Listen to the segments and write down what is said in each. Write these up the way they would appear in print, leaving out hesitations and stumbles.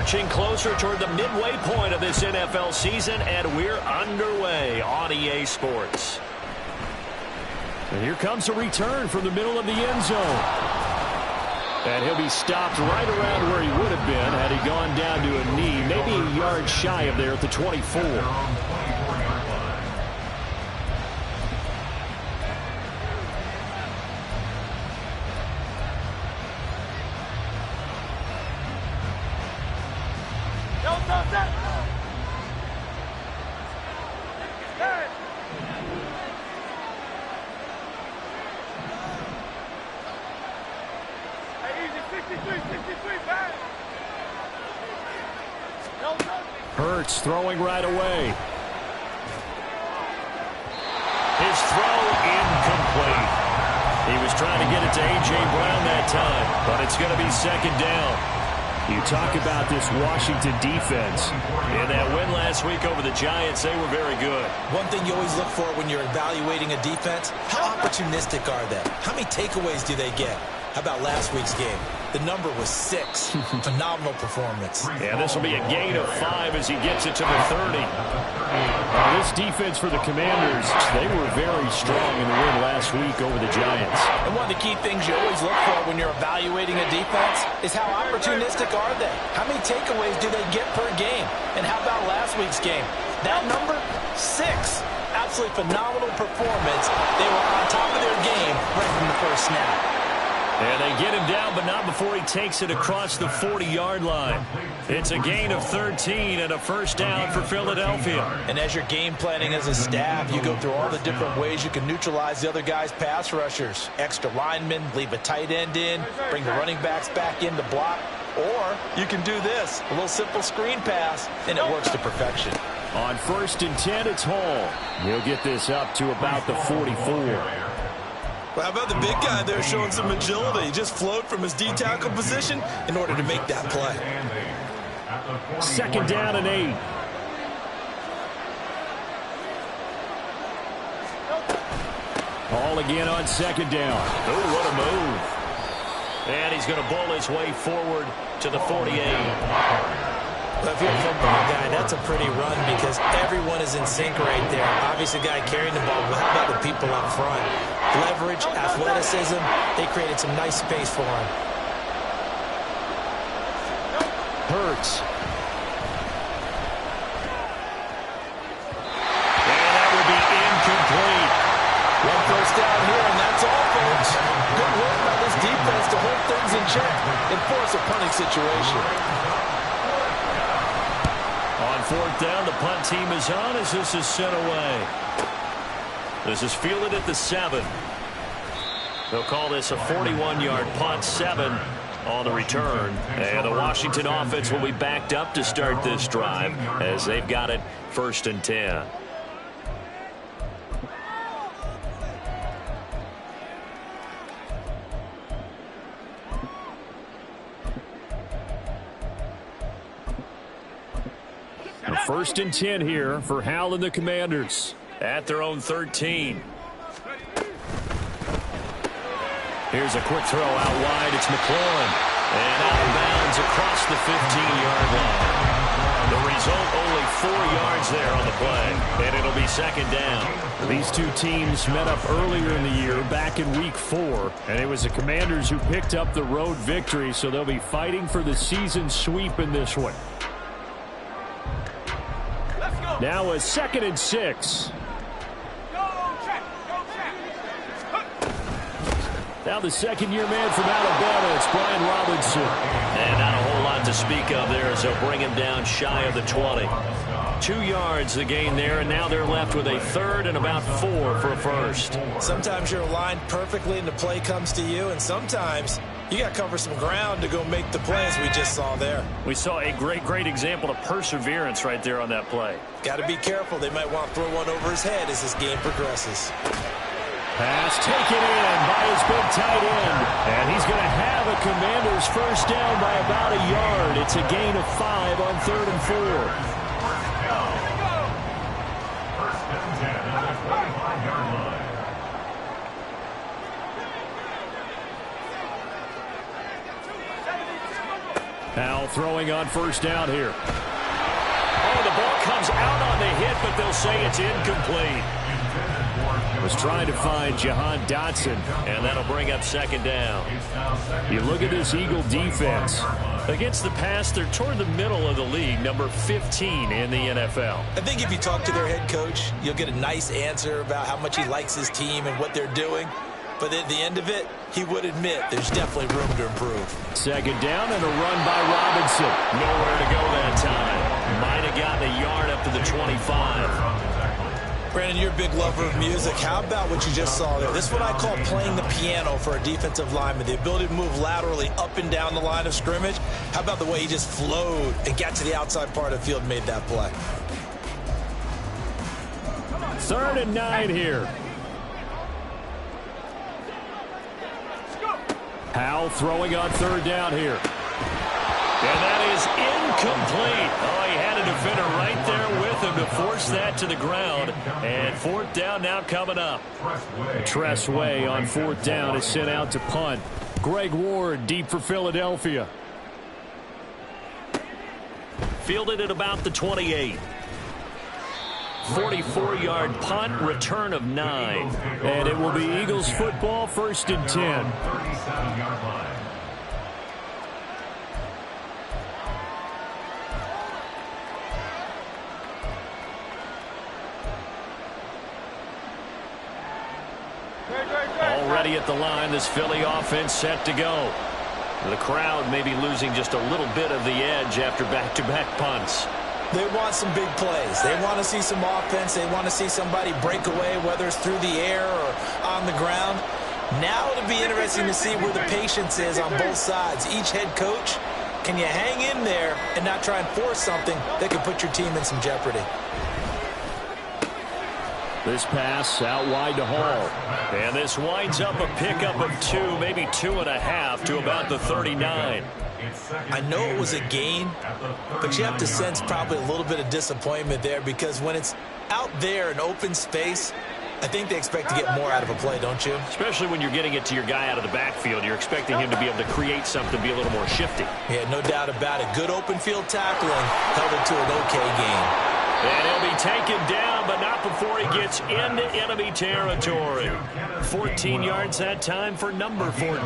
Marching closer toward the midway point of this NFL season, and we're underway on EA Sports. And here comes a return from the middle of the end zone. And he'll be stopped right around where he would have been had he gone down to a knee, maybe a yard shy of there at the 24. Hurts throwing right away. His throw incomplete. He was trying to get it to A.J. Brown that time, but it's going to be second down. You talk about this Washington defense. In that win last week over the Giants, they were very good. One thing you always look for when you're evaluating a defense, how opportunistic are they? How many takeaways do they get? How about last week's game? The number was 6. Phenomenal performance. Yeah, this will be a gain of 5 as he gets it to the 30. This defense for the Commanders, they were very strong in the win last week over the Giants. And one of the key things you always look for when you're evaluating a defense is how opportunistic are they? How many takeaways do they get per game? And how about last week's game? That number, 6. Absolutely phenomenal performance. They were on top of their game right from the first snap. And they get him down, but not before he takes it across the 40-yard line. It's a gain of 13 and a first down for Philadelphia. And as you're game planning as a staff, you go through all the different ways you can neutralize the other guy's pass rushers. Extra linemen, leave a tight end in, bring the running backs back in to block. Or you can do this, a little simple screen pass, and it works to perfection. On 1st and 10, it's Hall. He'll get this up to about the 44. Well, how about the big guy there showing some agility? He just flowed from his D-tackle position in order to make that play. 2nd down and 8. Hall again on 2nd down. Oh, what a move. And he's going to bowl his way forward to the 48. Well, if you're a football guy, that's a pretty run because everyone is in sync right there. Obviously, the guy carrying the ball, but how about the people up front? Leverage, athleticism, they created some nice space for him. Hurts. And that will be incomplete. One first down here, and that's all, folks. Good work by this defense to hold things in check and force a punting situation. On 4th down, the punt team is on as this is sent away. This is fielded at the 7. They'll call this a 41-yard punt, 7 on the return. And the Washington offense will be backed up to start this drive as they've got it 1st and 10. A 1st and 10 here for Hal and the Commanders. At their own 13. Here's a quick throw out wide. It's McLaurin. And out of bounds across the 15-yard line. The result, only 4 yards there on the play. And it'll be 2nd down. These two teams met up earlier in the year, back in Week 4. And it was the Commanders who picked up the road victory, so they'll be fighting for the season sweep in this one. Now a 2nd and 6. Now the second-year man from Alabama, it's Brian Robinson. And not a whole lot to speak of there as they'll bring him down shy of the 20. 2 yards the gain there, and now they're left with a 3rd and about 4 for a first. Sometimes you're aligned perfectly and the play comes to you, and sometimes you got to cover some ground to go make the plays we just saw there. We saw a great example of perseverance right there on that play. Got to be careful. They might want to throw one over his head as this game progresses. Pass taken in by his big tight end. And he's going to have a Commanders first down by about a yard. It's a gain of 5 on 3rd and 4. Now throwing on first down here. Oh, the ball comes out on the hit, but they'll say it's incomplete. Was trying to find Jahan Dotson. And that'll bring up second down. You look at this Eagle defense. Against the pass, they're toward the middle of the league, number 15 in the NFL. I think if you talk to their head coach, you'll get a nice answer about how much he likes his team and what they're doing. But at the end of it, he would admit there's definitely room to improve. Second down and a run by Robinson. Nowhere to go that time. Might have gotten a yard up to the 25. Brandon, you're a big lover of music. How about what you just saw there? This is what I call playing the piano for a defensive lineman. The ability to move laterally up and down the line of scrimmage. How about the way he just flowed and got to the outside part of the field and made that play? 3rd and 9 here. Howell throwing on 3rd down here. And that is incomplete. Oh, he had a defender right there with him to force that to the ground. And 4th down now coming up. Tressway on 4th down is sent out to punt. Greg Ward deep for Philadelphia. Fielded at about the 28. 44-yard punt, return of 9. And it will be Eagles football, 1st and 10. Already at the line, this Philly offense set to go. The crowd may be losing just a little bit of the edge after back-to-back punts. They want some big plays. They want to see some offense. They want to see somebody break away, whether it's through the air or on the ground. Now it'll be interesting to see where the patience is on both sides. Each head coach, can you hang in there and not try and force something that could put your team in some jeopardy? This pass out wide to Hall. And this winds up a pickup of 2, maybe 2.5 to about the 39. I know it was a gain, but you have to sense probably a little bit of disappointment there because when it's out there in open space, I think they expect to get more out of a play, don't you? Especially when you're getting it to your guy out of the backfield. You're expecting him to be able to create something, be a little more shifty. Yeah, no doubt about it. Good open field tackling held it to an okay game. And he'll be taken down, but not before he gets into enemy territory. 14 yards that time for number 14.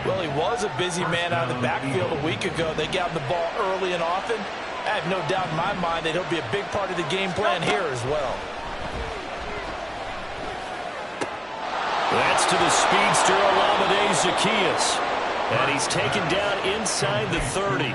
Well, he was a busy man out of the backfield a week ago. They got him the ball early and often. I have no doubt in my mind that he'll be a big part of the game plan here as well. That's to the speedster Olamide Zaccheaus. And he's taken down inside the 30.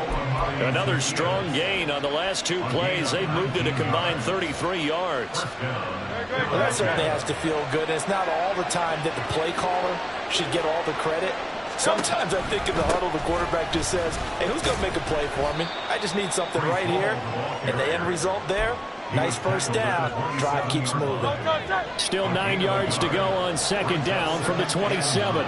Another strong gain on the last 2 plays. They've moved it a combined 33 yards. Well, that certainly has to feel good. And it's not all the time that the play caller should get all the credit. Sometimes I think in the huddle, the quarterback just says, hey, who's going to make a play for me? I just need something right here. And the end result there, nice first down. Drive keeps moving. Still 9 yards to go on 2nd down from the 27.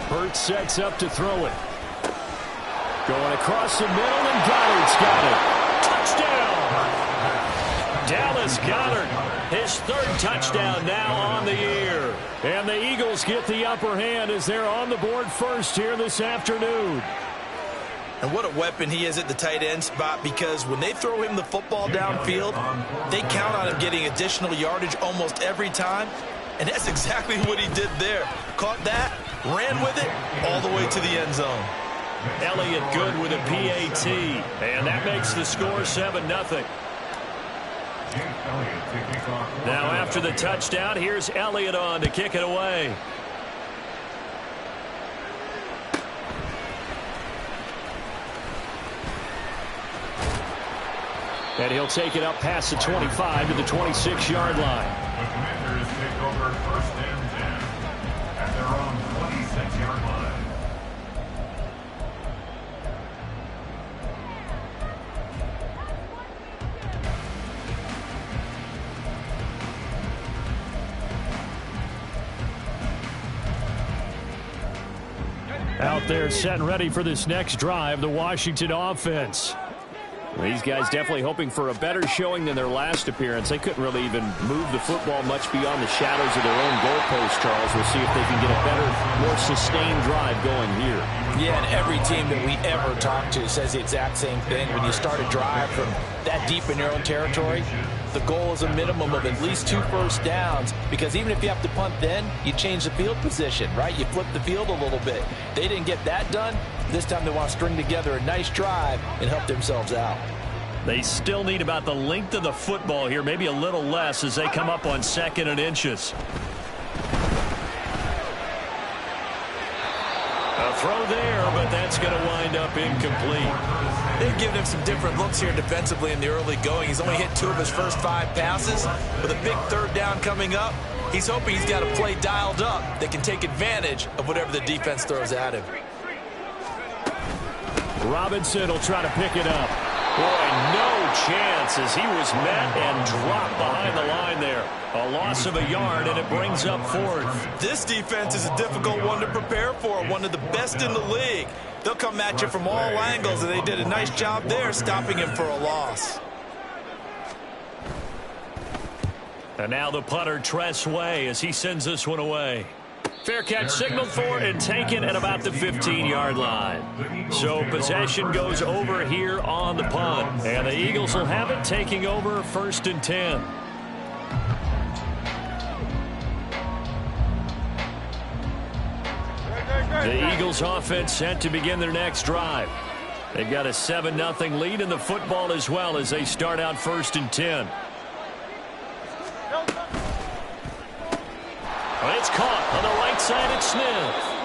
Hurts sets up to throw it. Going across the middle, and Goddard's got it. Touchdown! Dallas Goedert, his 3rd touchdown now on the year. And the Eagles get the upper hand as they're on the board first here this afternoon. And what a weapon he is at the tight end spot, because when they throw him the football downfield, they count on him getting additional yardage almost every time. And that's exactly what he did there. Caught that, ran with it, all the way to the end zone. Elliott good with a PAT. And that makes the score 7-0. Now after the touchdown, here's Elliott on to kick it away. And he'll take it up past the 25 to the 26-yard line. The Commanders take over 1st and 10 at their own 26-yard line. Out there set and ready for this next drive, the Washington offense. These guys definitely hoping for a better showing than their last appearance. They couldn't really even move the football much beyond the shadows of their own goalpost, Charles. We'll see if they can get a better, more sustained drive going here. Yeah, and every team that we ever talk to says the exact same thing. When you start a drive from that deep in your own territory, the goal is a minimum of at least 2 first downs, because even if you have to punt then, you change the field position, right? You flip the field a little bit. They didn't get that done. This time they want to string together a nice drive and help themselves out. They still need about the length of the football here, maybe a little less as they come up on 2nd and inches. A throw there, but that's going to wind up incomplete. They've given him some different looks here defensively in the early going. He's only hit 2 of his first 5 passes. With a big 3rd down coming up, he's hoping he's got a play dialed up that can take advantage of whatever the defense throws at him. Robinson will try to pick it up. Boy, no chance as he was met and dropped behind the line there. A loss of a yard, and it brings up 4th. This defense is a difficult one to prepare for, one of the best in the league. They'll come at you from all angles, and they did a nice job there stopping him for a loss. And now the punter, Tress Way, as he sends this one away. Fair catch signaled for and taken at about the 15-yard line. So possession goes over here on the punt. And the Eagles will have it, taking over 1st and 10. The Eagles offense set to begin their next drive. They've got a 7-0 lead in the football as well as they start out 1st and 10. It's caught on the right side at Smith.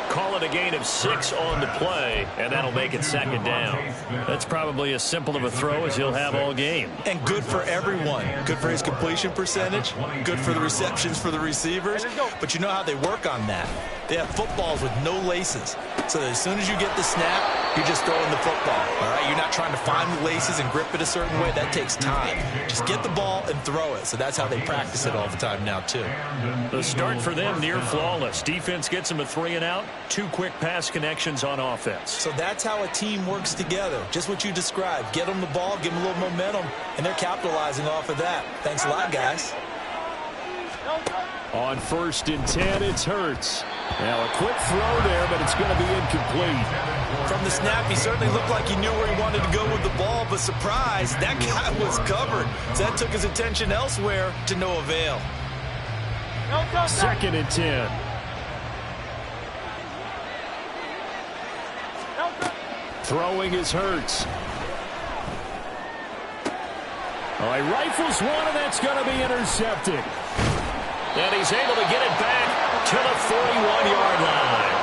Call it a gain of 6 on the play, and that'll make it 2nd down. That's probably as simple of a throw as he'll have all game. And good for everyone. Good for his completion percentage. Good for the receptions for the receivers. But you know how they work on that. They have footballs with no laces. So that as soon as you get the snap, you're just throwing the football. All right? You're not trying to find the laces and grip it a certain way. That takes time. Just get the ball and throw it. So that's how they practice it all the time now, too. The start for them near flawless. Defense gets them a 3 and out. 2 quick pass connections on offense. So that's how a team works together. Just what you described. Get them the ball, give them a little momentum, and they're capitalizing off of that. Thanks a lot, guys. On 1st and 10, it's Hurts. Now a quick throw there, but it's going to be incomplete. From the snap, he certainly looked like he knew where he wanted to go with the ball, but surprise, that guy was covered. So that took his attention elsewhere to no avail. 2nd and 10. Throwing is Hurts. Oh, he rifles one, and that's going to be intercepted. And he's able to get it back to the 41-yard line.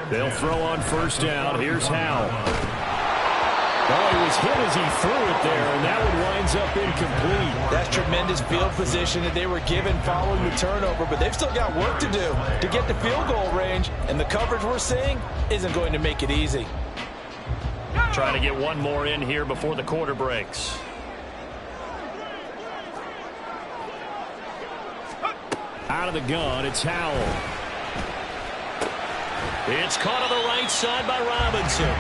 They'll throw on 1st down. Here's Howe. Oh, he was hit as he threw it there, and that one winds up incomplete. That's tremendous field position that they were given following the turnover, but they've still got work to do to get the field goal range, and the coverage we're seeing isn't going to make it easy. Trying to get one more in here before the quarter breaks. Out of the gun, it's Howell. It's caught on the right side by Robinson.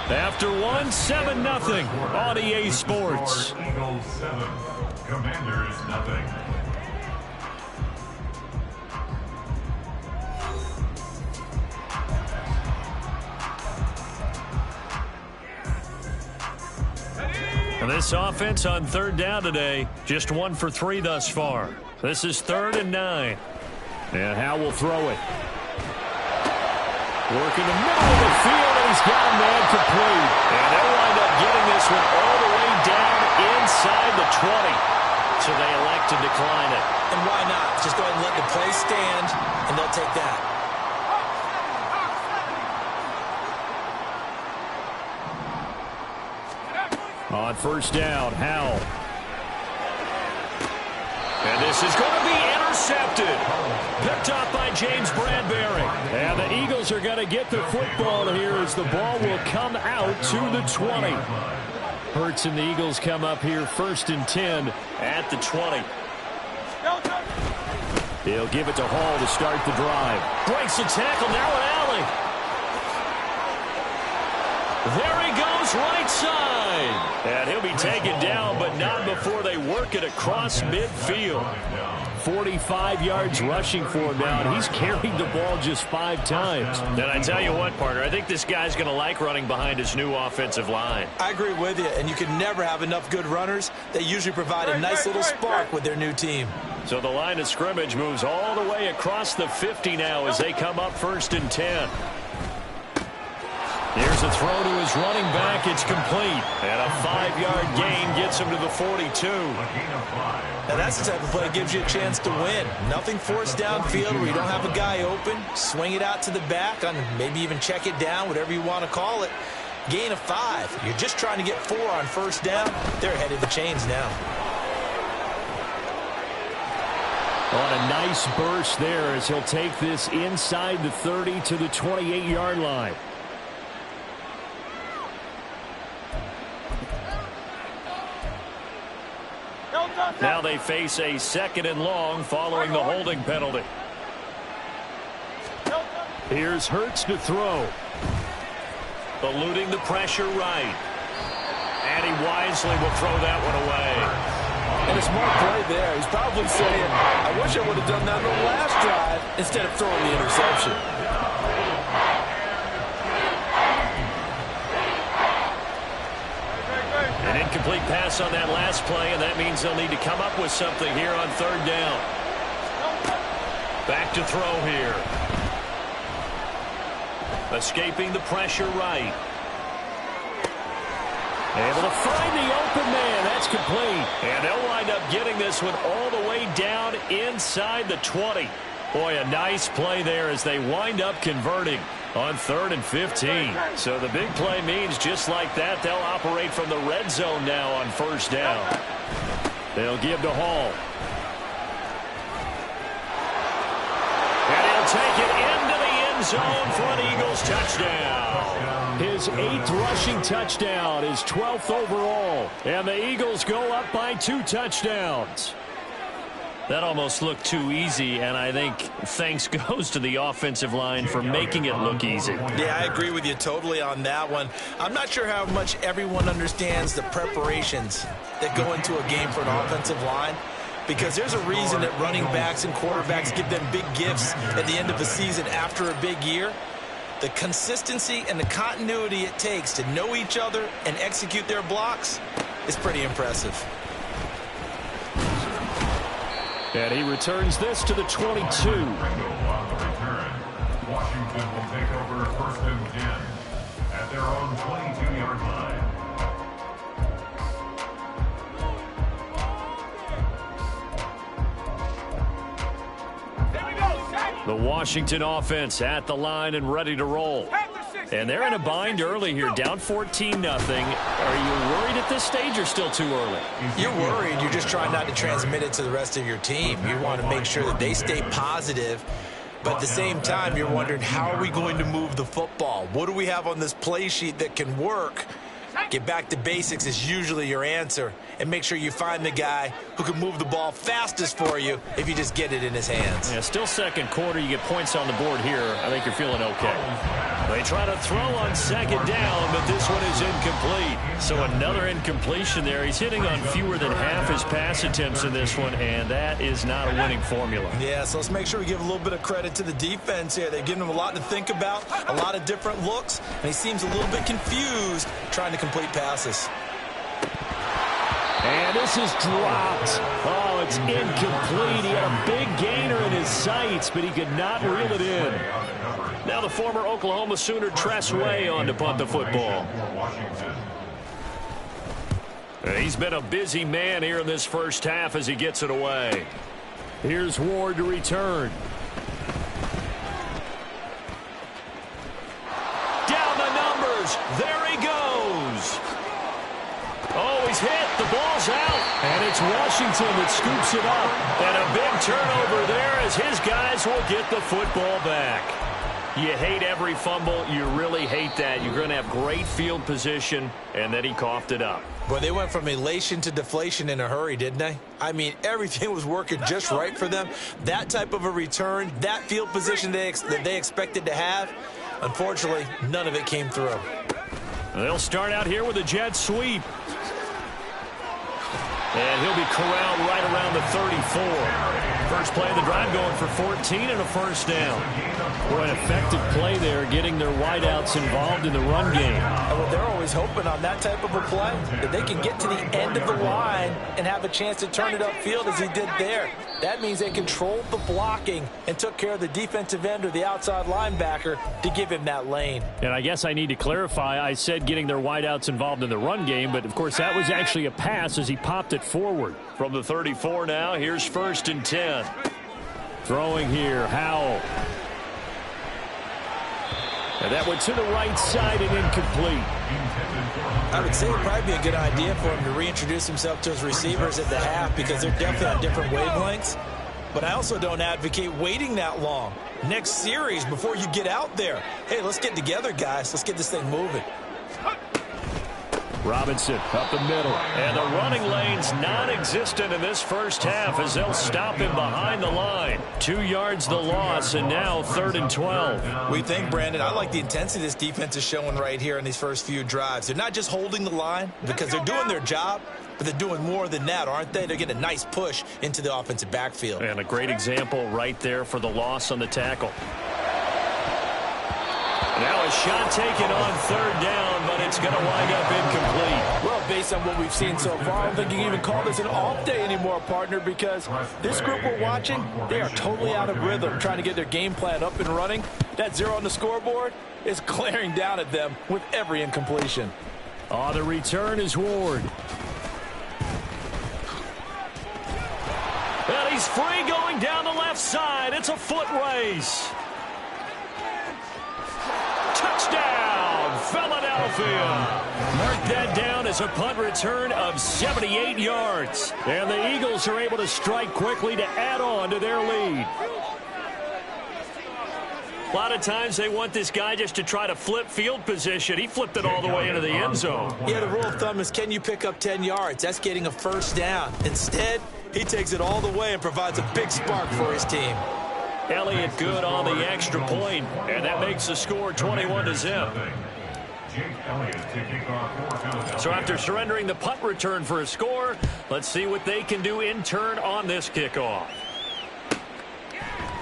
After 7-0 on EA Sports. Eagles 7, Commanders nothing. And this offense on 3rd down today, just 1 for 3 thus far. This is 3rd and 9. And Howe will throw it. Work in the middle of the field, and he's got a man complete. And they'll wind up getting this one all the way down inside the 20. So they elect to decline it. And why not? Just go ahead and let the play stand, and they'll take that. On 1st down, Howe. And this is going to be intercepted. Picked off by James Bradbury. And the Eagles are going to get the football here as the ball will come out to the 20. Hurts and the Eagles come up here 1st and 10 at the 20. He'll give it to Hall to start the drive. Breaks the tackle, now an alley. There he goes, right side. And he'll be taken down, but not before they work it across midfield. 45 yards rushing for him now, and he's carried the ball just 5 times. And I tell you what, partner, I think this guy's going to like running behind his new offensive line. I agree with you, and you can never have enough good runners. They usually provide a nice little spark with their new team. So the line of scrimmage moves all the way across the 50 now as they come up 1st and 10. Here's a throw to his running back. It's complete. And a 5-yard gain gets him to the 42. Now that's the type of play that gives you a chance to win. Nothing forced downfield where you don't have a guy open. Swing it out to the back, on maybe even check it down, whatever you want to call it. Gain of 5. You're just trying to get 4 on 1st down. They're ahead of the chains now. On a nice burst there as he'll take this inside the 30 to the 28-yard line. Now they face a 2nd and long following the holding penalty. Here's Hurts to throw. Eluding the pressure right. And he wisely will throw that one away. And a smart play there. He's probably saying, I wish I would have done that on the last drive instead of throwing the interception. An incomplete pass on that last play, and that means they'll need to come up with something here on 3rd down. Back to throw here. Escaping the pressure right. Able to find the open man. That's complete. And they'll wind up getting this one all the way down inside the 20. Boy, a nice play there as they wind up converting on 3rd and 15. So the big play means just like that, they'll operate from the red zone now on 1st down. They'll give to Hall. And he'll take it into the end zone for an Eagles touchdown. His 8th rushing touchdown, his 12th overall. And the Eagles go up by 2 touchdowns. That almost looked too easy, and I think thanks goes to the offensive line for making it look easy. Yeah, I agree with you totally on that one. I'm not sure how much everyone understands the preparations that go into a game for an offensive line, because there's a reason that running backs and quarterbacks give them big gifts at the end of a season after a big year. The consistency and the continuity it takes to know each other and execute their blocks is pretty impressive. And he returns this to the 22. Washington will take over 1st and 10 at their own 22-yard line. The Washington offense at the line and ready to roll. And they're in a bind early here, down 14-0. Are you worried at this stage or still too early? You're worried. You're just trying not to transmit it to the rest of your team. You want to make sure that they stay positive. But at the same time, you're wondering, how are we going to move the football? What do we have on this play sheet that can work? Get back to basics is usually your answer. And make sure you find the guy who can move the ball fastest for you if you just get it in his hands. Yeah, still 2nd quarter. You get points on the board here. I think you're feeling okay. They try to throw on 2nd down, but this one is incomplete. So another incompletion there. He's hitting on fewer than half his pass attempts in this one, and that is not a winning formula. Yeah, so let's make sure we give a little bit of credit to the defense here. They've given him a lot to think about, a lot of different looks, and he seems a little bit confused trying to complete passes. And this is dropped. Oh, it's incomplete. He had a big gainer in his sights, but he could not reel it in. Now the former Oklahoma Sooner Tress Way on to punt the football. He's been a busy man here in this 1st half as he gets it away. Here's Ward to return. Down the numbers. There he goes. Oh, he's hit. The ball's out. And it's Washington that scoops it up. And a big turnover there as his guys will get the football back. You hate every fumble. You really hate that. You're going to have great field position, and then he coughed it up. Boy, they went from elation to deflation in a hurry, didn't they? I mean, everything was working just right for them. That type of a return, that field position that they expected to have, unfortunately, none of it came through. They'll start out here with a jet sweep. And he'll be corralled right around the 34. First play of the drive going for 14 and a first down. Boy, an effective play there, getting their wideouts involved in the run game. Well, they're always hoping on that type of a play that they can get to the end of the line and have a chance to turn it upfield as he did there. That means they controlled the blocking and took care of the defensive end or the outside linebacker to give him that lane. And I guess I need to clarify, I said getting their wideouts involved in the run game, but of course that was actually a pass as he popped it forward. From the 34 now, here's 1st and 10. Throwing here, Howell. And that went to the right side and incomplete. I would say it would probably be a good idea for him to reintroduce himself to his receivers at the half because they're definitely on different wavelengths. But I also don't advocate waiting that long. Next series before you get out there. Hey, let's get together, guys. Let's get this thing moving. Robinson up the middle. And the running lane's non-existent in this first half as they'll stop him behind the line. 2 yards the loss, and now 3rd and 12. We think, Brandon, I like the intensity this defense is showing right here in these first few drives. They're not just holding the line because they're doing their job, but they're doing more than that, aren't they? They're getting a nice push into the offensive backfield. And a great example right there for the loss on the tackle. Now a shot taken on 3rd down, but it's going to wind up incomplete. Well, based on what we've seen so far, I don't think you can even call this an off day anymore, partner, because this group we're watching, they are totally out of rhythm, trying to get their game plan up and running. That 0 on the scoreboard is glaring down at them with every incompletion. Oh, the return is Ward. And he's free going down the left side. It's a foot race. Touchdown, Philadelphia. Mark that down as a punt return of 78 yards. And the Eagles are able to strike quickly to add on to their lead. A lot of times they want this guy just to try to flip field position. He flipped it all the way into the end zone. Yeah, the rule of thumb is, can you pick up 10 yards? That's getting a first down. Instead, he takes it all the way and provides a big spark for his team. Elliott good on the extra point, and that makes the score 21-0. So after surrendering the punt return for a score, let's see what they can do in turn on this kickoff.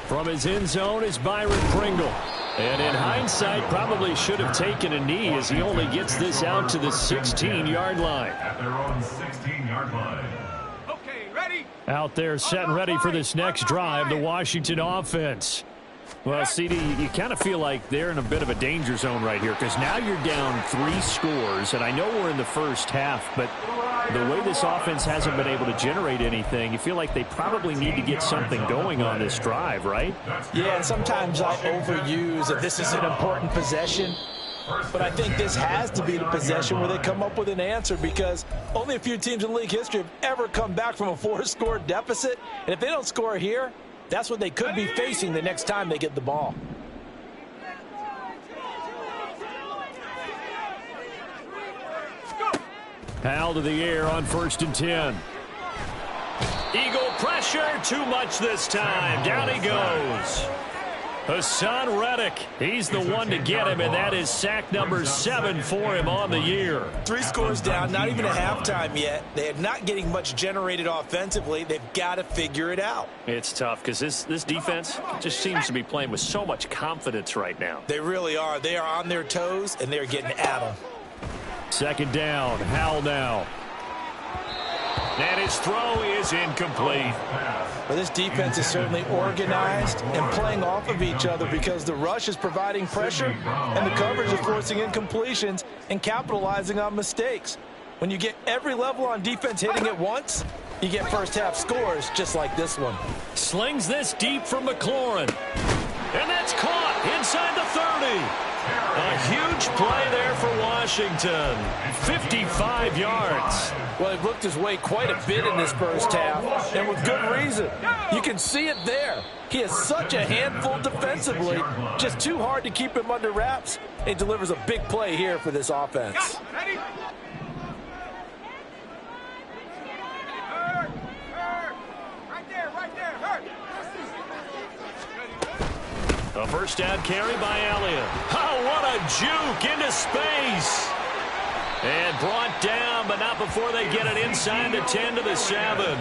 From his end zone is Byron Pringle. And in hindsight, probably should have taken a knee as he only gets this out to the 16-yard line. At their own 16-yard line. Out there set and ready for this next drive, the Washington offense. Well, CD, you kind of feel like they're in a bit of a danger zone right here because now you're down 3 scores, and I know we're in the first half, but the way this offense hasn't been able to generate anything, you feel like they probably need to get something going on this drive, right? Yeah, and sometimes I overuse that this is an important possession. But I think this has to be the possession where they come up with an answer because only a few teams in league history have ever come back from a 4-score deficit. And if they don't score here, that's what they could be facing the next time they get the ball. Powell to the air on 1st and 10. Eagle pressure, too much this time. Down he goes. Hassan Reddick, he's the one to get him, and that is sack number 7 for him on the year. 3 scores down, not even a halftime yet. They are not getting much generated offensively. They've got to figure it out. It's tough because this defense just seems to be playing with so much confidence right now. They really are. They are on their toes, and they're getting at them. 2nd down, Howell now. And his throw is incomplete. Well, this defense is certainly organized and playing off of each other because the rush is providing pressure and the coverage is forcing incompletions and capitalizing on mistakes. When you get every level on defense hitting at once, you get first half scores just like this one. Slings this deep from McLaurin. And that's caught inside the 30. A huge play there for Washington. 55 yards. Well, he looked his way quite a bit in this first half, and with good reason. You can see it there. He is such a handful defensively, just too hard to keep him under wraps. He delivers a big play here for this offense. A first down carry by Elliott. Oh, what a juke into space. And brought down, but not before they get it inside the 10 to the 7.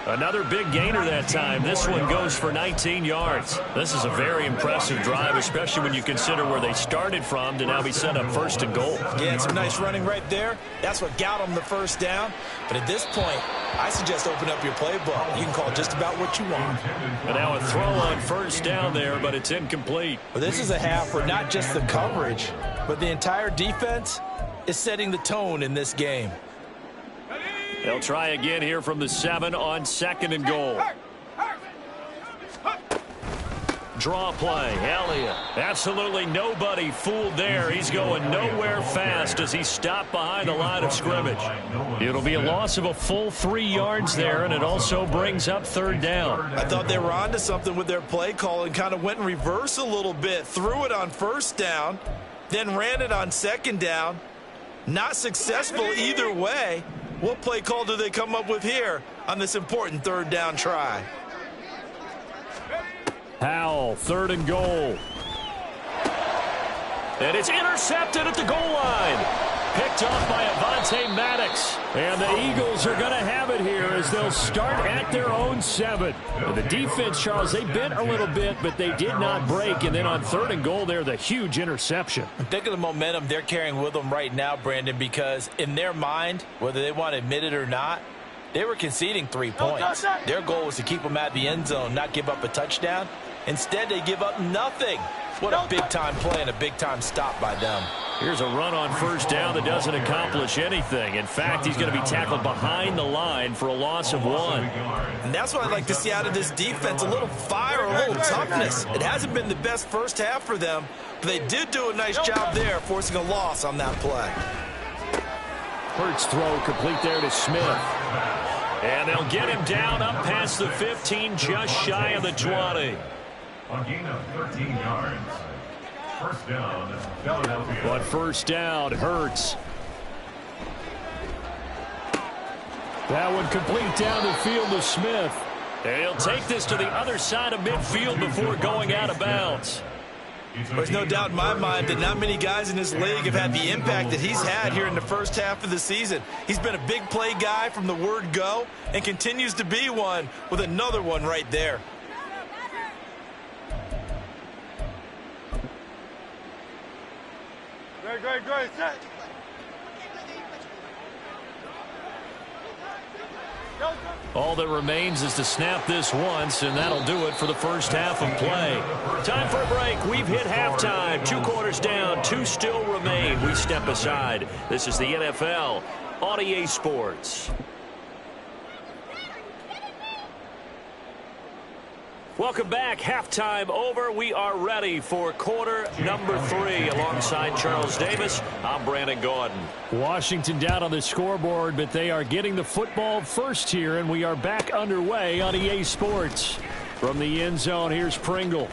Another big gainer that time. This one goes for 19 yards. This is a very impressive drive, especially when you consider where they started from to now be set up first and goal. Yeah, some nice running right there. That's what got them the first down. But at this point, I suggest open up your playbook. You can call just about what you want. And now a throw on first down there, but it's incomplete. Well, this is a half where not just the coverage, but the entire defense is setting the tone in this game. They'll try again here from the 7 on second and goal. Draw play, Elliott. Absolutely nobody fooled there. He's going nowhere fast as he stopped behind the line of scrimmage. It'll be a loss of a full 3 yards there, and it also brings up third down. I thought they were onto something with their play call and kind of went in reverse a little bit. Threw it on first down, then ran it on second down. Not successful either way. What play call do they come up with here on this important third down try? Howell, third and goal. And it's intercepted at the goal line. Picked off by Avonte Maddox. And the Eagles are going to have it here as they'll start at their own 7. The defense, Charles, they bent a little bit, but they did not break. And then on third and goal there, the huge interception. Think of the momentum they're carrying with them right now, Brandon, because in their mind, whether they want to admit it or not, they were conceding 3 points. Their goal was to keep them at the end zone, not give up a touchdown. Instead, they give up nothing. What a big-time play and a big-time stop by them. Here's a run on first down that doesn't accomplish anything. In fact, he's going to be tackled behind the line for a loss of 1. And that's what I'd like to see out of this defense, a little fire, a little toughness. It hasn't been the best first half for them, but they did do a nice job there, forcing a loss on that play. Hurts throw complete there to Smith. And they'll get him down up past the 15, just shy of the 20. A gain of 13 yards. First down, Philadelphia. But first down, Hurts. That one complete down the field to Smith. And he'll take this to the other side of midfield before going out of bounds. There's no doubt in my mind that not many guys in this league have had the impact that he's had here in the first half of the season. He's been a big play guy from the word go and continues to be one with another one right there. Great, set. All that remains is to snap this once, and that'll do it for the first half of play. Time for a break. We've hit halftime. 2 quarters down, 2 still remain. We step aside. This is the NFL on EA Sports. Welcome back. Halftime over. We are ready for quarter number 3. Alongside Charles Davis, I'm Brandon Gordon. Washington down on the scoreboard, but they are getting the football first here, and we are back underway on EA Sports. From the end zone, here's Pringle.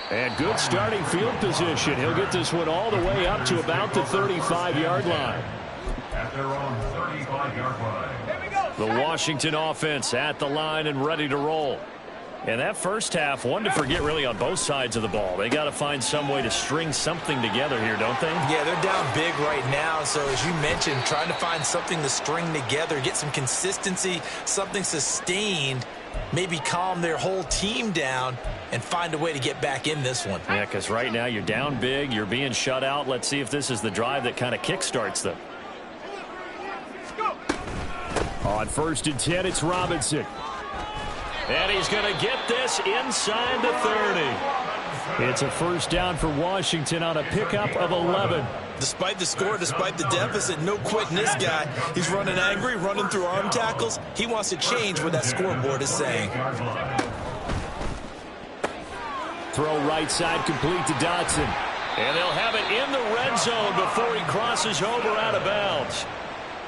And good starting field position. He'll get this one all the way up to about the 35-yard line. At their own 35-yard line. The Washington offense at the line and ready to roll. And that first half, one to forget really on both sides of the ball. They got to find some way to string something together here, don't they? Yeah, they're down big right now. So as you mentioned, trying to find something to string together, get some consistency, something sustained, maybe calm their whole team down and find a way to get back in this one. Yeah, because right now you're down big, you're being shut out. Let's see if this is the drive that kind of kickstarts them. On 1st and 10, it's Robinson. And he's going to get this inside the 30. It's a first down for Washington on a pickup of 11. Despite the score, despite the deficit, no quitting this guy. He's running angry, running through arm tackles. He wants to change what that scoreboard is saying. Throw right side complete to Dotson. And they'll have it in the red zone before he crosses over out of bounds.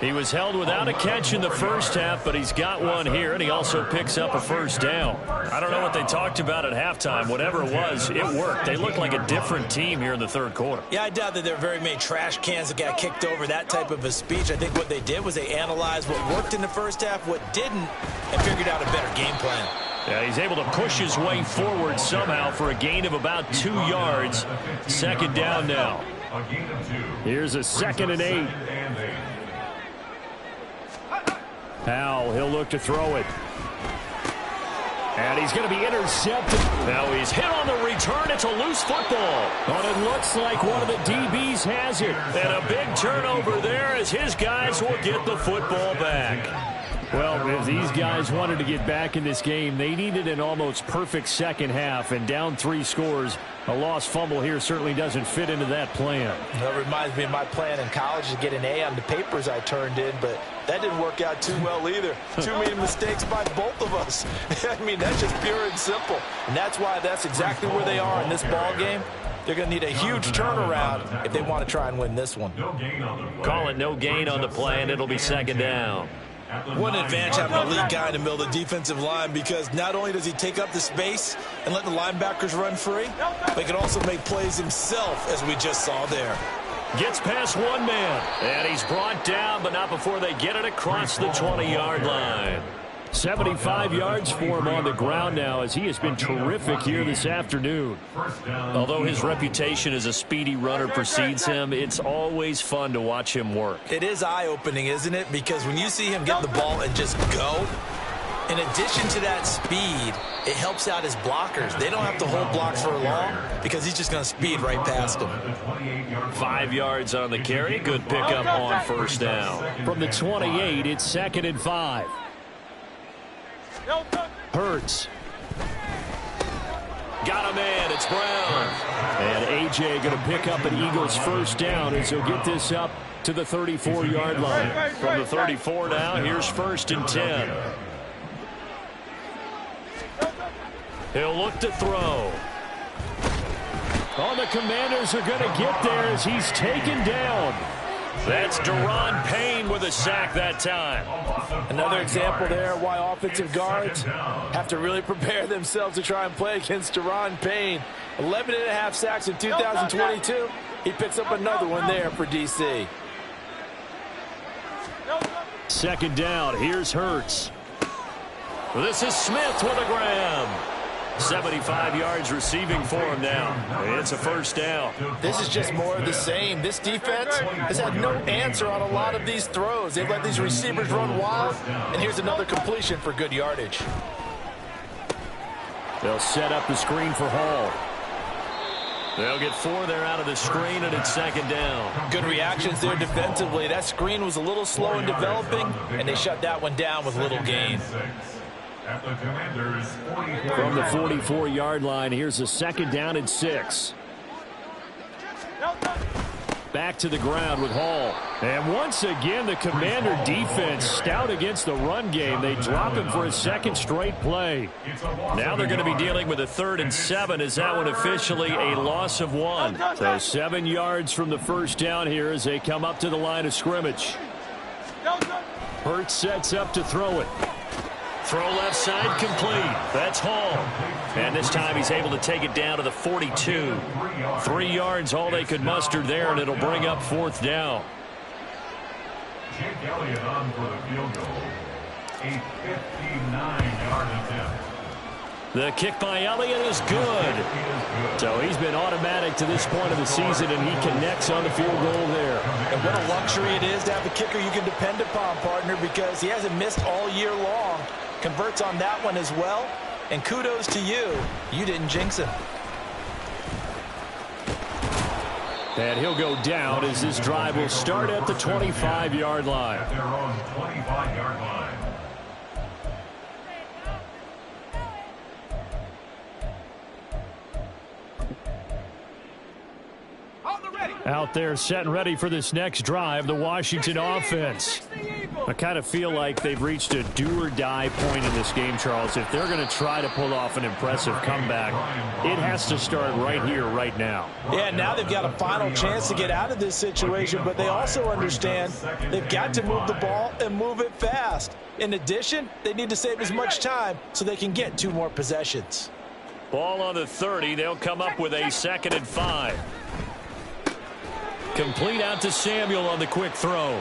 He was held without a catch in the first half, but he's got one here, and he also picks up a first down. I don't know what they talked about at halftime. Whatever it was, it worked. They looked like a different team here in the third quarter. Yeah, I doubt that there are very many trash cans that got kicked over, that type of a speech. I think what they did was they analyzed what worked in the first half, what didn't, and figured out a better game plan. Yeah, he's able to push his way forward somehow for a gain of about 2 yards. Second down now. Here's a 2nd and 8. Powell, he'll look to throw it. And he's going to be intercepted. Now he's hit on the return. It's a loose football. But it looks like one of the DBs has it. And a big turnover there as his guys will get the football back. Well, if these guys wanted to get back in this game, they needed an almost perfect second half, and down 3 scores. A lost fumble here certainly doesn't fit into that plan. That reminds me of my plan in college to get an A on the papers I turned in, but that didn't work out too well either. Too many mistakes by both of us. I mean, that's just pure and simple. And that's why that's exactly where they are in this ball game. They're going to need a huge turnaround if they want to try and win this one. Call it no gain on the play, and it'll be second down. One advantage having a lead guy in the middle of the defensive line, because not only does he take up the space and let the linebackers run free, but he can also make plays himself, as we just saw there. Gets past one man, and he's brought down, but not before they get it across the 20-yard line. 75 yards for him on the ground now, as he has been terrific here this afternoon. Although his reputation as a speedy runner precedes him, it's always fun to watch him work. It is eye-opening, isn't it? Because when you see him get the ball and just go, in addition to that speed, it helps out his blockers. They don't have to hold blocks for long because he's just going to speed right past them. 5 yards on the carry. Good pickup on first down. From the 28, it's 2nd and 5. Hurts. Got a man. It's Brown. And A.J. going to pick up an Eagles first down as he'll get this up to the 34-yard line. From the 34 now, here's 1st and 10. He'll look to throw. Oh, the Commanders are going to get there as he's taken down. That's Daron Payne with a sack that time. Another example there why offensive guards have to really prepare themselves to try and play against Daron Payne. 11.5 sacks in 2022. He picks up another one there for D.C. 2nd down. Here's Hurts. Well, this is Smith with a grab. 75 yards receiving for him now. It's a first down. This is just more of the same. This defense has had no answer on a lot of these throws. They've let these receivers run wild, and here's another completion for good yardage. They'll set up the screen for Hall. They'll get 4 there out of the screen, and it's 2nd down. Good reactions there defensively. That screen was a little slow in developing, and they shut that one down with little gain. From the 44-yard line, here's a 2nd down and 6. Back to the ground with Hall. And once again, the Commander defense stout against the run game. They drop him for a 2nd straight play. Now they're going to be dealing with a 3rd and 7. Is that one officially a loss of 1? So 7 yards from the first down here as they come up to the line of scrimmage. Hurts sets up to throw it. Throw left side complete. That's Hall. And this time he's able to take it down to the 42. 3 yards all they could muster there, and it'll bring up 4th down. Jake Elliott on for the field goal. A 59-yard attempt. The kick by Elliott is good. So he's been automatic to this point of the season, and he connects on the field goal there. And what a luxury it is to have a kicker you can depend upon, partner, because he hasn't missed all year long. Converts on that one as well. And kudos to you. You didn't jinx him. And he'll go down as this drive will start at the 25-yard line. At their own 25-yard line. Out there set and ready for this next drive, the Washington offense. I kind of feel like they've reached a do-or-die point in this game, Charles. If they're going to try to pull off an impressive comeback, it has to start right here, right now. Yeah, now they've got a final chance to get out of this situation, but they also understand they've got to move the ball and move it fast. In addition, they need to save as much time so they can get 2 more possessions. Ball on the 30. They'll come up with a 2nd and 5. Complete out to Samuel on the quick throw.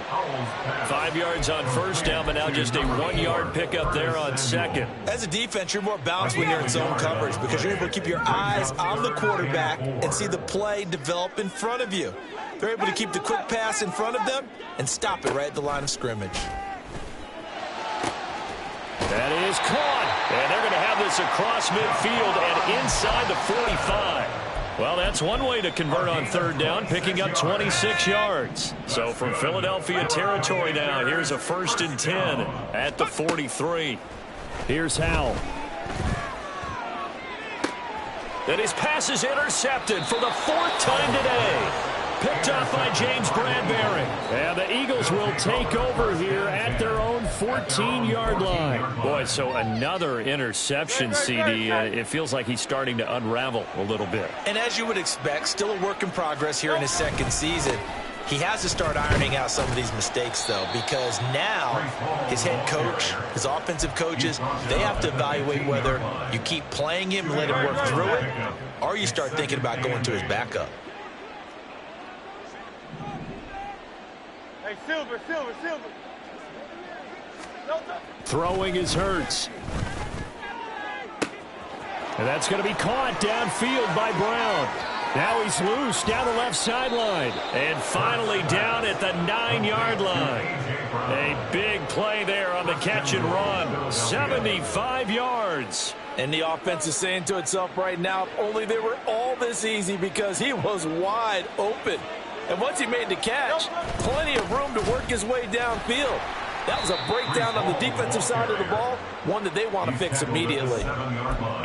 5 yards on first down, but now just a 1-yard pickup there on 2nd. As a defense, you're more balanced when you're in zone coverage because you're able to keep your eyes on the quarterback and see the play develop in front of you. They're able to keep the quick pass in front of them and stop it right at the line of scrimmage. That is caught, and they're going to have this across midfield and inside the 45. Well, that's one way to convert on 3rd down, picking up 26 yards. So from Philadelphia territory now, here's a 1st and 10 at the 43. Here's Howell. And his pass is intercepted for the 4th time today. Picked off by James Bradbury. And the Eagles will take over here at their own 14-yard line. Boy, so another interception, CD. It feels like he's starting to unravel a little bit. And as you would expect, still a work in progress here in his 2nd season. He has to start ironing out some of these mistakes, though, because now his head coach, his offensive coaches, they have to evaluate whether you keep playing him and let him work through it, or you start thinking about going to his backup. Hey, Silver. Throwing is Hurts. And that's going to be caught downfield by Brown. Now he's loose down the left sideline. And finally down at the 9-yard line. A big play there on the catch and run. 75 yards. And the offense is saying to itself right now, if only they were all this easy, because he was wide open. And once he made the catch, plenty of room to work his way downfield. That was a breakdown on the defensive side of the ball, one that they want to fix immediately.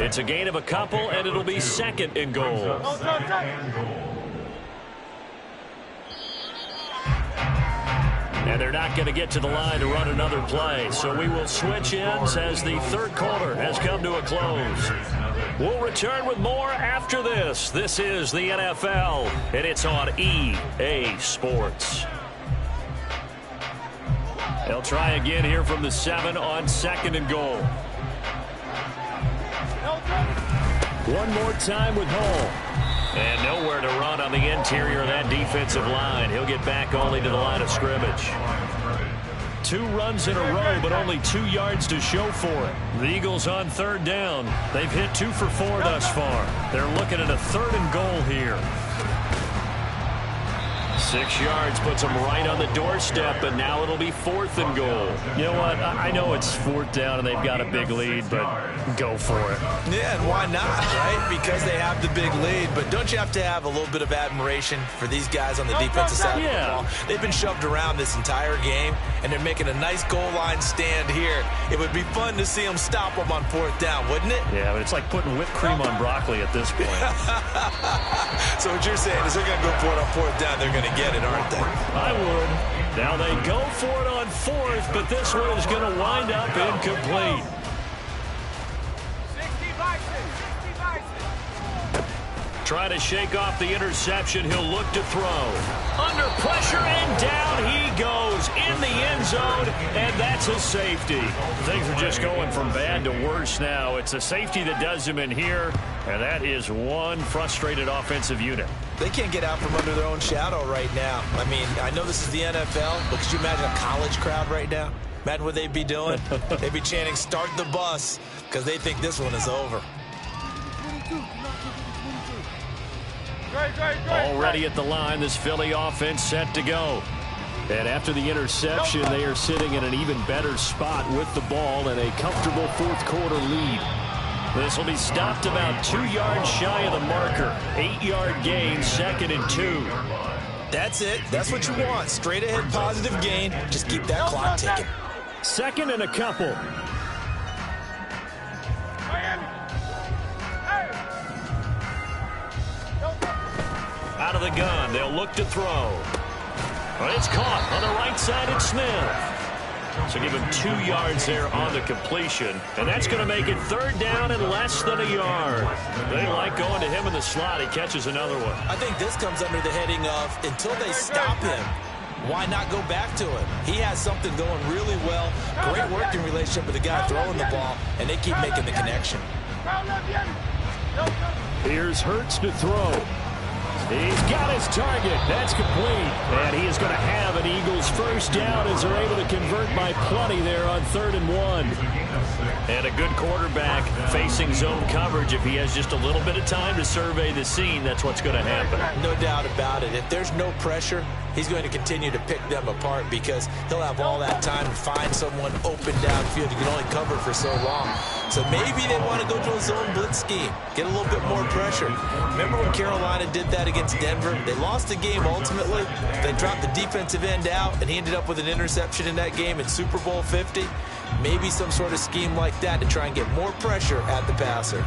It's a gain of a couple, and it'll be 2nd and goal. And they're not going to get to the line to run another play. So we will switch ends as the 3rd quarter has come to a close. We'll return with more after this. This is the NFL, and it's on EA Sports. They'll try again here from the 7 on 2nd and goal. One more time with Hall. And nowhere to run on the interior of that defensive line. He'll get back only to the line of scrimmage. 2 runs in a row, but only 2 yards to show for it. The Eagles on 3rd down. They've hit 2 for 4 thus far. They're looking at a 3rd and goal here. 6 yards puts them right on the doorstep, and now it'll be 4th and goal. You know what? I know it's 4th down and they've got a big lead, but go for it. Yeah, and why not, right? Because they have the big lead. But don't you have to have a little bit of admiration for these guys on the defensive side of the ball? They've been shoved around this entire game, and they're making a nice goal line stand here. It would be fun to see them stop them on 4th down, wouldn't it? Yeah, but it's like putting whipped cream on broccoli at this point. So what you're saying is they're going to go for it on 4th down. They're going to get it, aren't they? I would. Now they go for it on 4th, but this one is going to wind up incomplete. Trying to shake off the interception. He'll look to throw. Under pressure, and down he goes in the end zone, and that's a safety. Things are just going from bad to worse now. It's a safety that does him in here, and that is one frustrated offensive unit. They can't get out from under their own shadow right now. I mean, I know this is the NFL, but could you imagine a college crowd right now? Imagine what they'd be doing. They'd be chanting, "Start the bus," because they think this one is over. Already at the line, this Philly offense set to go. And after the interception, they are sitting in an even better spot with the ball and a comfortable 4th quarter lead. This will be stopped about 2 yards shy of the marker. 8-yard gain, 2nd and 2. That's it. That's what you want. Straight ahead positive gain. Just keep that clock ticking. 2nd and a couple. Out of the gun, they'll look to throw. But it's caught on the right side. It's Smith. So give him 2 yards there on the completion. And that's going to make it 3rd down and less than a yard. They like going to him in the slot. He catches another one. I think this comes under the heading of until they stop him, why not go back to it? He has something going really well. Great working relationship with the guy throwing the ball, and they keep making the connection. Here's Hurts to throw. He's got his target. That's complete. And he is going to have an Eagles first down as they're able to convert by plenty there on 3rd and 1. And a good quarterback facing zone coverage. If he has just a little bit of time to survey the scene, that's what's going to happen. No doubt about it. If there's no pressure, he's going to continue to pick them apart because he'll have all that time to find someone open downfield. You can only cover for so long. So maybe they want to go to a zone blitz scheme, get a little bit more pressure. Remember when Carolina did that against Denver? They lost the game ultimately. They dropped the defensive end out, and he ended up with an interception in that game in Super Bowl 50. Maybe some sort of scheme like that to try and get more pressure at the passer.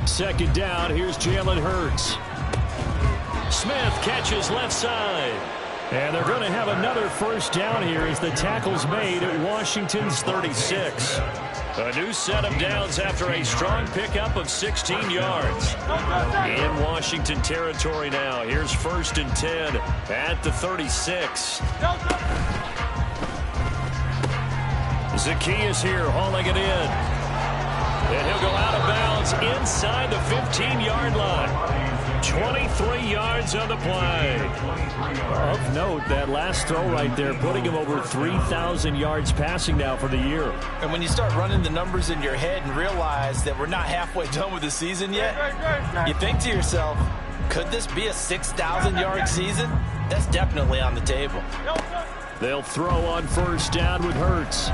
2nd down, here's Jalen Hurts. Smith catches left side. And they're going to have another first down here as the tackle's made at Washington's 36. A new set of downs after a strong pickup of 16 yards. In Washington territory now. Here's 1st and 10 at the 36. Zacchaeus here hauling it in. And he'll go out of bounds inside the 15-yard line. 23 yards on the play. Of note, that last throw right there, putting him over 3,000 yards passing now for the year. And when you start running the numbers in your head and realize that we're not halfway done with the season yet, you think to yourself, could this be a 6,000-yard season? That's definitely on the table. They'll throw on first down with Hurts.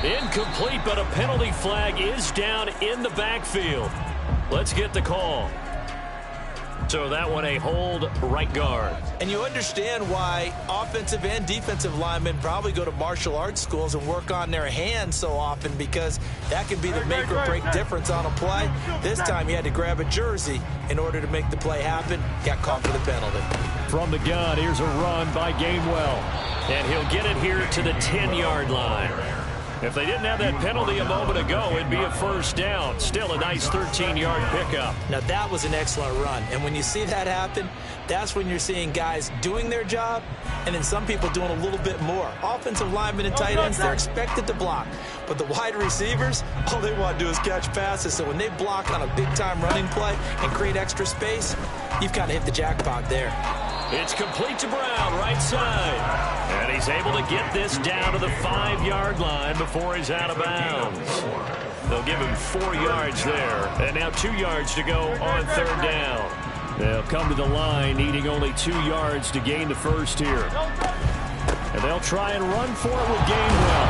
Incomplete, but a penalty flag is down in the backfield. Let's get the call. So that one a hold right guard. And you understand why offensive and defensive linemen probably go to martial arts schools and work on their hands so often, because that can be the make or break difference on a play. This time he had to grab a jersey in order to make the play happen. Got caught for the penalty. From the gun, here's a run by Gainwell. And he'll get it here to the 10-yard line. If they didn't have that penalty a moment ago, it'd be a first down. Still a nice 13-yard pickup. Now, that was an excellent run. And when you see that happen, that's when you're seeing guys doing their job and then some people doing a little bit more. Offensive linemen and tight ends, they're expected to block. But the wide receivers, all they want to do is catch passes. So when they block on a big-time running play and create extra space, you've kind of hit the jackpot there. It's complete to Brown, right side. And he's able to get this down to the 5-yard line before he's out of bounds. They'll give him 4 yards there. And now 2 yards to go on 3rd down. They'll come to the line needing only 2 yards to gain the first here. And they'll try and run for it with Gainwell.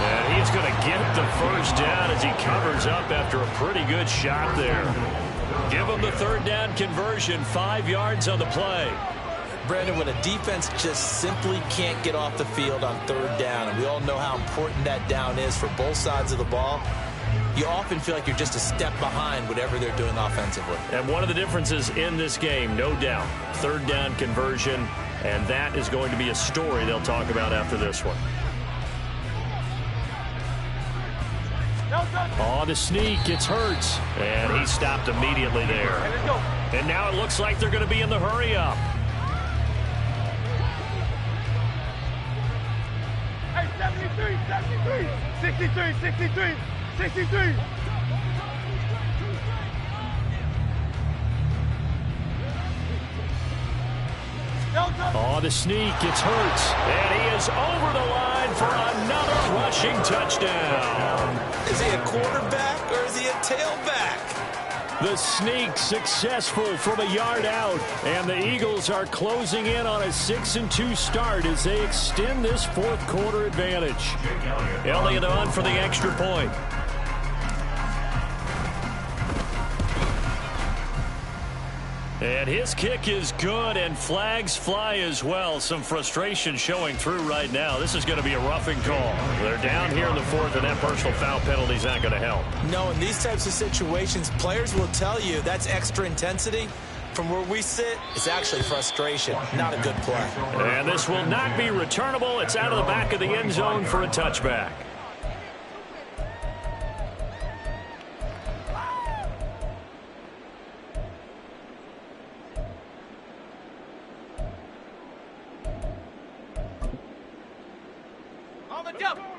And he's going to get the first down as he covers up after a pretty good shot there. Give him the 3rd down conversion, 5 yards on the play. Brandon, when a defense just simply can't get off the field on 3rd down, and we all know how important that down is for both sides of the ball, you often feel like you're just a step behind whatever they're doing offensively. And one of the differences in this game, no doubt, 3rd down conversion, and that is going to be a story they'll talk about after this one. On the sneak, it's Hurts. And he stopped immediately there. And now it looks like they're going to be in the hurry-up. Hey, 63. On the sneak, it's Hurts. And he is over the line for another rushing touchdown. Is he a quarterback or is he a tailback? The sneak successful from a yard out. And the Eagles are closing in on a 6-2 start as they extend this 4th quarter advantage. Elliott on for the extra point. And his kick is good, and flags fly as well. Some frustration showing through right now. This is going to be a roughing call. They're down here in the 4th, and that personal foul penalty is not going to help. No, in these types of situations, players will tell you that's extra intensity. from where we sit, it's actually frustration, not a good play. And this will not be returnable. It's out of the back of the end zone for a touchback.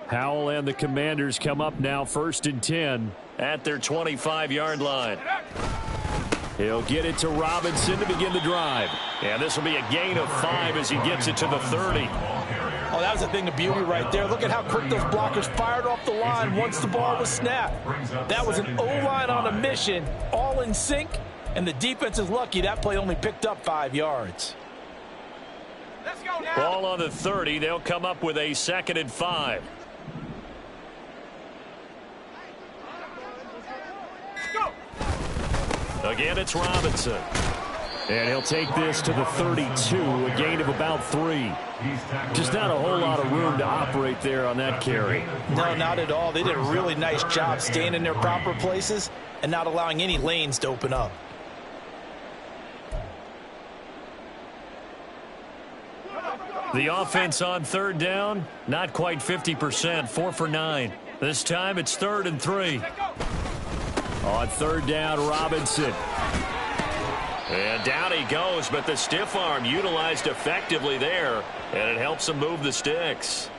Howell and the Commanders come up now 1st and 10 at their 25-yard line. He'll get it to Robinson to begin the drive. And this will be a gain of 5 as he gets it to the 30. Oh, that was a thing of beauty right there. Look at how quick those blockers fired off the line once the ball was snapped. That was an O-line on a mission, all in sync, and the defense is lucky that play only picked up 5 yards. Let's go now. Ball on the 30. They'll come up with a 2nd and 5. Again, it's Robinson. And he'll take this to the 32, a gain of about 3. Just not a whole lot of room to operate there on that carry. No, not at all. They did a really nice job staying in their proper places and not allowing any lanes to open up. The offense on 3rd down, not quite 50%, 4 for 9. This time it's 3rd and 3. On 3rd down, Robinson. And down he goes, but the stiff arm utilized effectively there, and it helps him move the sticks.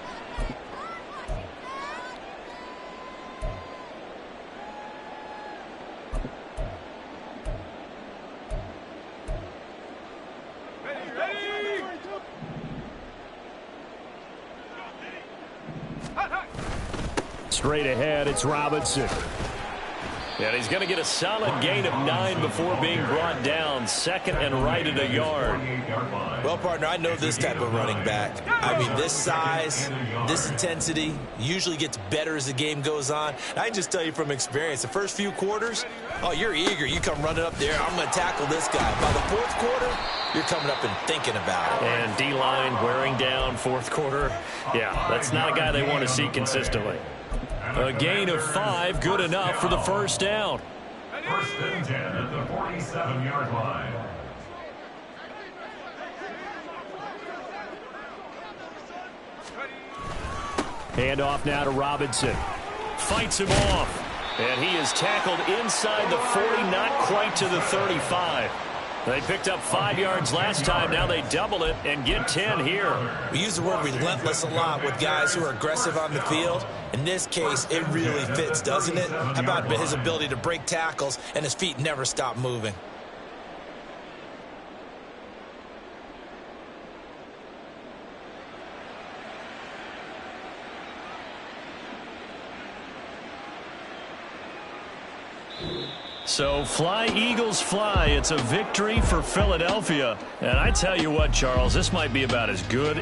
Straight ahead, it's Robinson. And he's going to get a solid gain of 9 before being brought down. 2nd and right at a yard. Well, partner, I know this type of running back. I mean, this size, this intensity usually gets better as the game goes on. I can just tell you from experience, the first few quarters, oh, you're eager. You come running up there, I'm going to tackle this guy. By the 4th quarter, you're coming up and thinking about it. And D-line wearing down 4th quarter. Yeah, that's not a guy they want to see consistently. A gain of 5, good enough for the 1st down. 1st and 10 at the 47-yard line. Hand off now to Robinson. Fights him off. And he is tackled inside the 40, not quite to the 35. They picked up 5 yards last time. Now they double it and get 10 here. We use the word relentless a lot with guys who are aggressive on the field. In this case, it really fits, doesn't it? How about his ability to break tackles and his feet never stop moving? So fly, Eagles, fly. It's a victory for Philadelphia. And I tell you what, Charles, this might be about as good